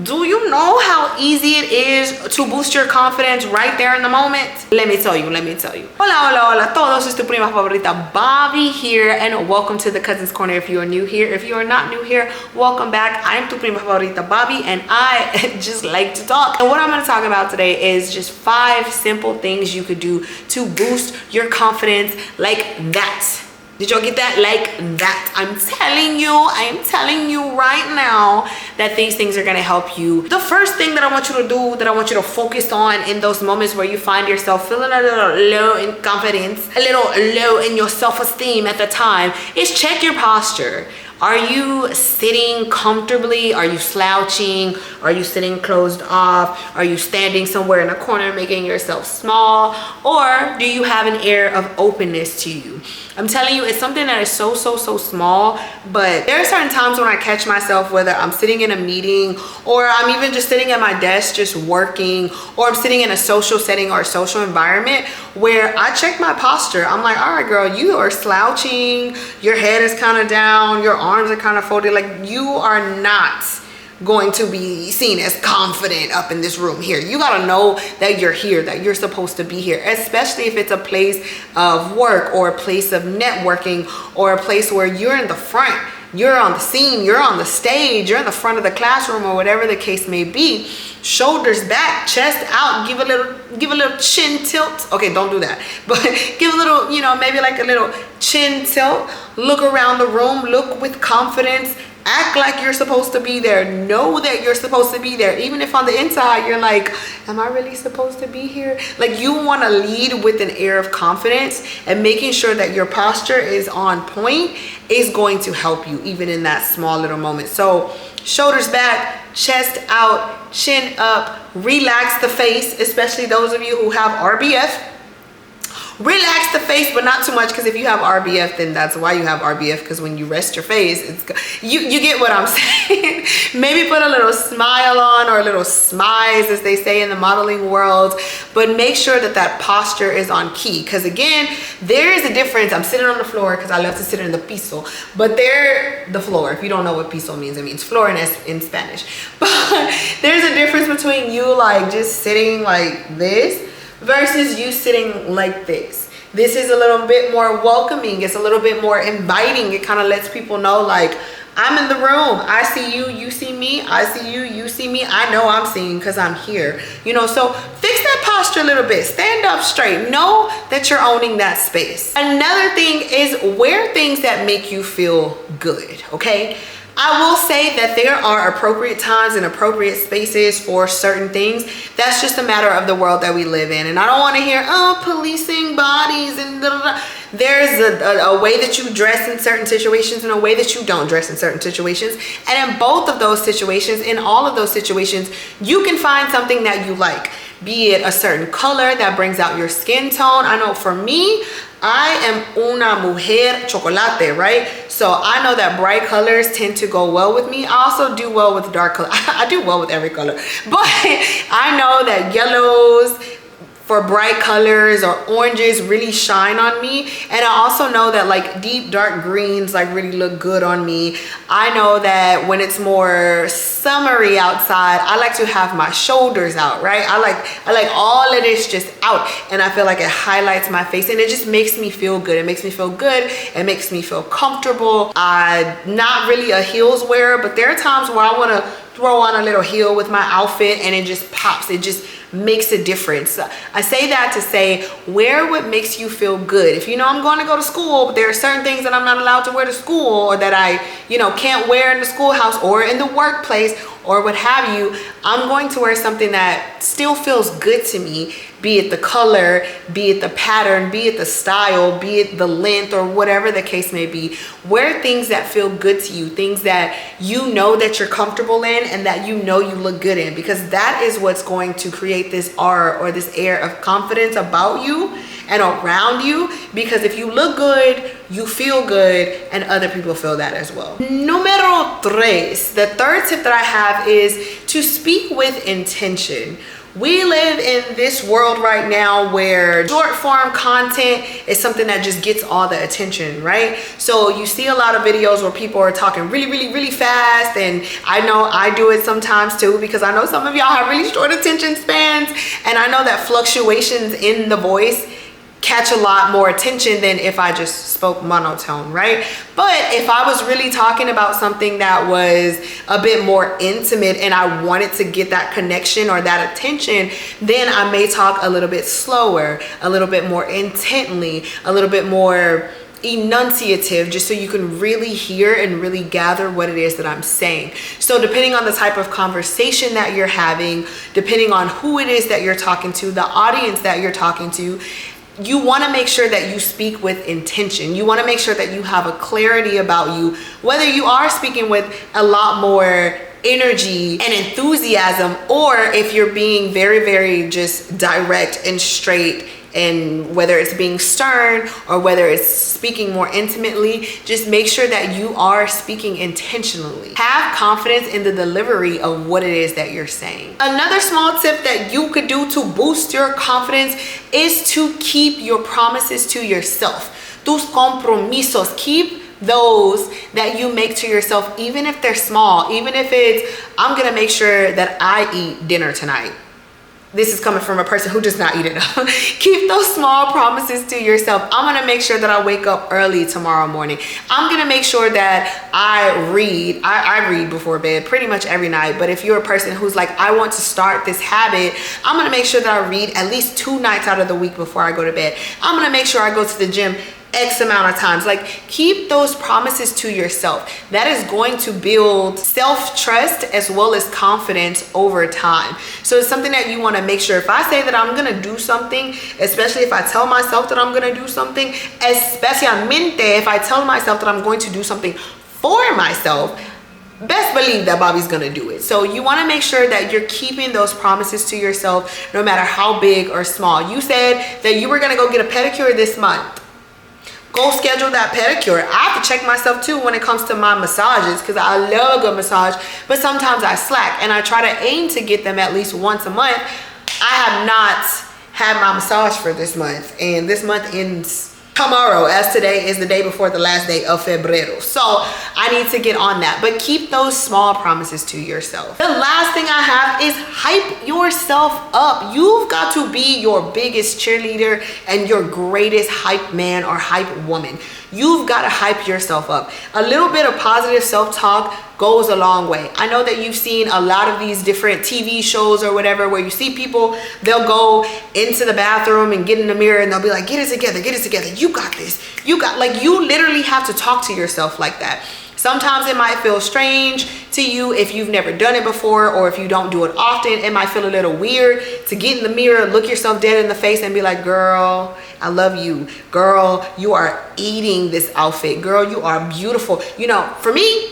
Do you know how easy it is to boost your confidence right there in the moment? Let me tell you. Hola, hola, hola todos. It's tu prima favorita, Bobby here, and welcome to the Cousins Corner if you are new here. If you are not new here, welcome back. I'm tu prima favorita, Bobby, and I just like to talk. And what I'm going to talk about today is just 5 simple things you could do to boost your confidence like that. Did y'all get that? Like that. I'm telling you right now that these things are gonna help you. The first thing that I want you to do, that I want you to focus on in those moments where you find yourself feeling a little low in confidence, a little low in your self-esteem at the time, is check your posture. Are you sitting comfortably? Are you slouching? Are you sitting closed off? Are you standing somewhere in a corner making yourself small? Or do you have an air of openness to you? I'm telling you, it's something that is so small, but there are certain times when I catch myself, whether I'm sitting in a meeting or I'm even just sitting at my desk just working, or I'm sitting in a social setting or a social environment where I check my posture. I'm like, all right, girl, you are slouching, your head is kind of down, your arms are kind of folded, like you are not going to be seen as confident up in this room here. You gotta know that you're here, that you're supposed to be here, especially if it's a place of work or a place of networking or a place where you're in the front, you're on the scene, you're on the stage, you're in the front of the classroom or whatever the case may be. Shoulders back, chest out, give a little chin tilt. Okay, don't do that, but give a little, maybe like a little chin tilt. Look around the room, look with confidence. Act like you're supposed to be there. Know that you're supposed to be there. Even if on the inside you're like, am I really supposed to be here? Like, you want to lead with an air of confidence, and making sure that your posture is on point is going to help you even in that small little moment. So shoulders back, chest out, chin up, relax the face, especially those of you who have RBF. Relax the face, but not too much, because if you have RBF, then that's why you have RBF, because when you rest your face, you get what I'm saying. Maybe put a little smile on, or a little smize, as they say in the modeling world, but make sure that that posture is on key, because again, there is a difference. I'm sitting on the floor because I love to sit in the piso, but the floor, if you don't know what piso means, it means floor in Spanish. But there's a difference between you like just sitting like this versus you sitting like this. This is a little bit more welcoming. It's a little bit more inviting. It kind of lets people know, like, I'm in the room. I see you, you see me. I see you, you see me. I know I'm seeing because I'm here. So fix that posture a little bit. Stand up straight. Know that you're owning that space. Another thing is wear things that make you feel good, okay? I will say that there are appropriate times and appropriate spaces for certain things. That's just a matter of the world that we live in. And I don't want to hear, oh, policing bodies and da, da, da. There's a way that you dress in certain situations and a way that you don't dress in certain situations. And in both of those situations, in all of those situations, you can find something that you like. Be it a certain color that brings out your skin tone. I know for me, I am una mujer chocolate, right? So I know that bright colors tend to go well with me. I also do well with dark color. I do well with every color, but I know that yellows for bright colors or oranges really shine on me. And I also know that like deep dark greens like really look good on me. I know that when it's more summery outside, I like to have my shoulders out, right? I like all of this just out, and I feel like it highlights my face, and it just makes me feel good. It makes me feel good. It makes me feel comfortable. I'm not really a heels wearer, but there are times where I want to throw on a little heel with my outfit, and it just pops. It just makes a difference. I say that to say, wear what makes you feel good. If I'm going to go to school, but there are certain things that I'm not allowed to wear to school, or that I can't wear in the schoolhouse or in the workplace or what have you, I'm going to wear something that still feels good to me, be it the color, be it the pattern, be it the style, be it the length, or whatever the case may be. Wear things that feel good to you, things that you know that you're comfortable in and that you know you look good in, because that is what's going to create this aura or this air of confidence about you and around you. Because if you look good, you feel good, and other people feel that as well. Numero tres, the third tip that I have is to speak with intention. We live in this world right now where short form content is something that just gets all the attention, right? So you see a lot of videos where people are talking really fast, and I know I do it sometimes too, because I know some of y'all have really short attention spans, and I know that fluctuations in the voice catch a lot more attention than if I just spoke monotone, right? But if I was really talking about something that was a bit more intimate and I wanted to get that connection or that attention, then I may talk a little bit slower, a little bit more intently, a little bit more enunciative, just so you can really hear and really gather what it is that I'm saying. So depending on the type of conversation that you're having, depending on who it is that you're talking to, the audience that you're talking to, you want to make sure that you speak with intention. You want to make sure that you have a clarity about you, whether you are speaking with a lot more energy and enthusiasm, or if you're being very just direct and straight, and whether it's being stern or whether it's speaking more intimately, just make sure that you are speaking intentionally. Have confidence in the delivery of what it is that you're saying. Another small tip that you could do to boost your confidence is to keep your promises to yourself. Tus compromisos. Keep those that you make to yourself, even if they're small, even if it's, I'm gonna make sure that I eat dinner tonight. This is coming from a person who does not eat enough. Keep those small promises to yourself. I'm gonna make sure that I wake up early tomorrow morning. I'm gonna make sure that I read. I read before bed pretty much every night. But if you're a person who's like, I want to start this habit, I'm gonna make sure that I read at least 2 nights out of the week before I go to bed. I'm gonna make sure I go to the gym X amount of times. Like, keep those promises to yourself. That is going to build self-trust as well as confidence over time. So it's something that you want to make sure. If I say that I'm going to do something, especially if I tell myself that I'm going to do something, especialmente if I tell myself that I'm going to do something for myself, best believe that Bobby's gonna do it. So you want to make sure that you're keeping those promises to yourself, no matter how big or small. You said that you were gonna go get a pedicure this month. Go schedule that pedicure. I have to check myself too when it comes to my massages, because I love a good massage, but sometimes I slack, and I try to aim to get them at least once a month. I have not had my massage for this month, and this month ends tomorrow, as today is the day before the last day of febrero. So I need to get on that. But keep those small promises to yourself. The last thing I have is hype yourself up. You've got to be your biggest cheerleader and your greatest hype man or hype woman. You've got to hype yourself up. A little bit of positive self-talk goes a long way. I know that you've seen a lot of these different TV shows or whatever, where you see people, they'll go into the bathroom and get in the mirror and they'll be like, get it together, you got this, like, you literally have to talk to yourself like that. Sometimes it might feel strange to you if you've never done it before, or if you don't do it often. It might feel a little weird to get in the mirror, look yourself dead in the face and be like, girl, I love you. Girl, you are eating this outfit. Girl, you are beautiful. You know, for me,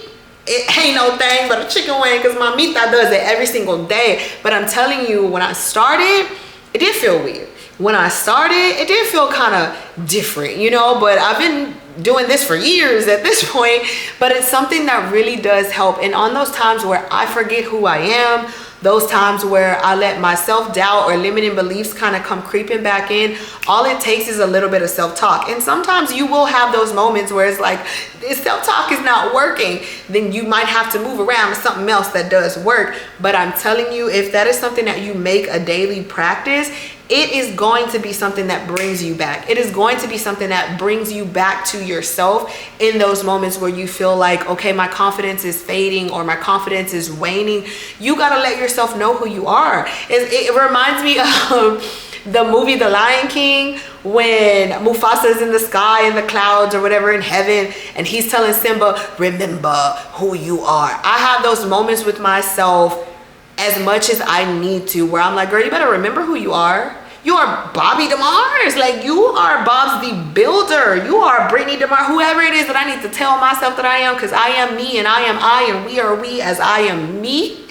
it ain't no thing but a chicken wing, because Mamita does it every single day. But I'm telling you, when I started, it did feel weird. When I started, it did feel kind of different, you know, but I've been doing this for years at this point. But it's something that really does help. And on those times where I forget who I am, those times where I let my self-doubt or limiting beliefs kind of come creeping back in, all it takes is a little bit of self-talk. And sometimes you will have those moments where it's like, this self-talk is not working. Then you might have to move around to something else that does work. But I'm telling you, if that is something that you make a daily practice, it is going to be something that brings you back. It is going to be something that brings you back to yourself in those moments where you feel like, okay, my confidence is fading or my confidence is waning. You got to let yourself know who you are. It reminds me of the movie The Lion King, when Mufasa is in the sky, in the clouds or whatever, in heaven, and he's telling Simba, remember who you are. I have those moments with myself as much as I need to, where I'm like, girl, you better remember who you are. You are Bobby DeMars. Like, you are Bob's the Builder. You are Brittany DeMars, whoever it is that I need to tell myself that I am, because I am me and I am I and we are we as I am me.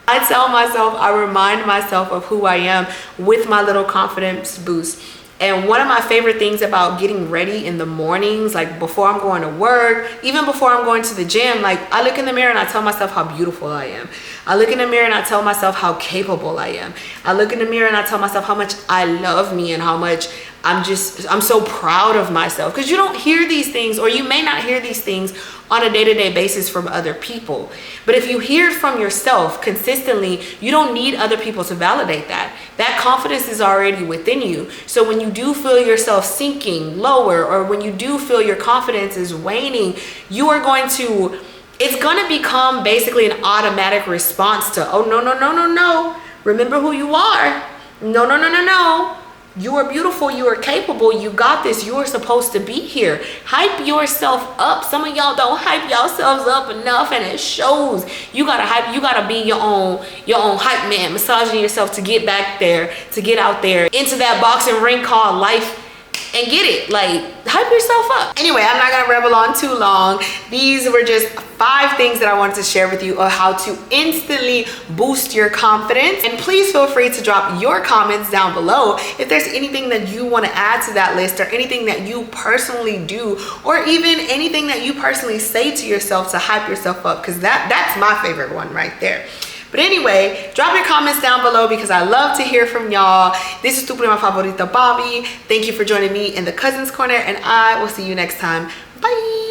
I tell myself, I remind myself of who I am with my little confidence boost. And one of my favorite things about getting ready in the mornings, like before I'm going to work, even before I'm going to the gym, like I look in the mirror and I tell myself how beautiful I am. I look in the mirror and I tell myself how capable I am. I look in the mirror and I tell myself how much I love me and how much I'm so proud of myself. Because you don't hear these things, or you may not hear these things on a day-to-day basis from other people. But if you hear it from yourself consistently, you don't need other people to validate that. That confidence is already within you. So when you do feel yourself sinking lower, or when you do feel your confidence is waning, it's going to become basically an automatic response to, oh, no. Remember who you are. No. You are beautiful, you are capable, you got this, you are supposed to be here. Hype yourself up. Some of y'all don't hype yourselves up enough, and it shows. You gotta be your own hype man, massaging yourself to get back there, to get out there into that boxing ring called life and get it. Like, hype yourself up. Anyway, I'm not gonna ramble on too long. These were just 5 things that I wanted to share with you of how to instantly boost your confidence. And please feel free to drop your comments down below if there's anything that you want to add to that list, or anything that you personally do, or even anything that you personally say to yourself to hype yourself up, because that's my favorite one right there. But anyway, drop your comments down below because I love to hear from y'all. This is tu prima favorita, Bobby. Thank you for joining me in the Cousins Corner, and I will see you next time. Bye.